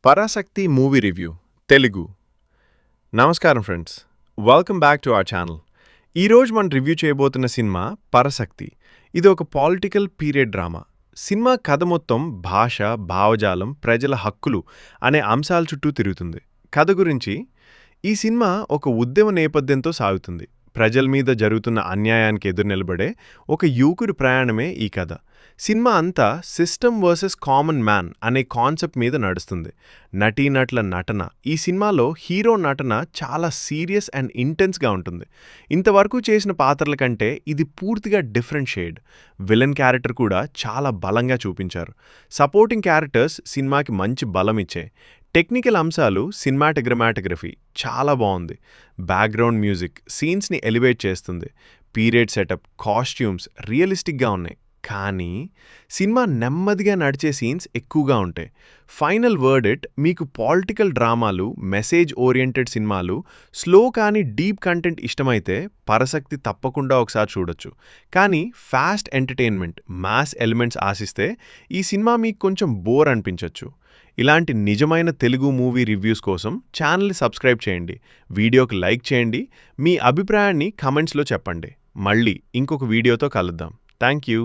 Parashakti movie review Telugu. నమస్కారం friends, welcome back to our channel. ఈరోజు మనం రివ్యూ చేయబోతున్న సినిమా పరాశక్తి. ఇది ఒక పొలిటికల్ పీరియడ్ డ్రామా. సినిమా కథ మొత్తం భాష, భావజాలం, ప్రజల హక్కులు అనే అంశాల చుట్టూ తిరుగుతుంది. కథ గురించి, ఈ సినిమా ఒక ఉద్యమ నేపథ్యంతో సాగుతుంది. ప్రజల మీద జరుగుతున్న అన్యాయానికి ఎదురు నిలబడే ఒక యువకుడి ప్రయాణమే ఈ కథ. సినిమా అంతా సిస్టమ్ వర్సెస్ కామన్ మ్యాన్ అనే కాన్సెప్ట్ మీద నడుస్తుంది. నటీనటుల నటన, ఈ సినిమాలో హీరో నటన చాలా సీరియస్ అండ్ ఇంటెన్స్గా ఉంటుంది. ఇంతవరకు చేసిన పాత్రల కంటే ఇది పూర్తిగా డిఫరెంట్ షేడ్. విలన్ క్యారెక్టర్ కూడా చాలా బలంగా చూపించారు. సపోర్టింగ్ క్యారెక్టర్స్ సినిమాకి మంచి బలం ఇచ్చాయి. టెక్నికల్ అంశాలు, సినిమాటోగ్రమాటోగ్రఫీ చాలా బాగుంది. బ్యాక్గ్రౌండ్ మ్యూజిక్ సీన్స్ని ఎలివేట్ చేస్తుంది. పీరియడ్ సెటప్, కాస్ట్యూమ్స్ రియలిస్టిక్గా ఉన్నాయి. కానీ సినిమా నెమ్మదిగా నడిచే సీన్స్ ఎక్కువగా ఉంటాయి. ఫైనల్ వర్డిట్, మీకు పొలిటికల్ డ్రామాలు, మెసేజ్ ఓరియంటెడ్ సినిమాలు, స్లో కానీ డీప్ కంటెంట్ ఇష్టమైతే పరాశక్తి తప్పకుండా ఒకసారి చూడొచ్చు. కానీ ఫాస్ట్ ఎంటర్టైన్మెంట్, మాస్ ఎలిమెంట్స్ ఆశిస్తే ఈ సినిమా మీకు కొంచెం బోర్ అనిపించవచ్చు. ఇలాంటి నిజమైన తెలుగు మూవీ రివ్యూస్ కోసం ఛానల్ని సబ్స్క్రైబ్ చేయండి, వీడియోకి లైక్ చేయండి, మీ అభిప్రాయాన్ని కమెంట్స్లో చెప్పండి. మళ్ళీ ఇంకొక వీడియోతో కలుద్దాం. Thank you.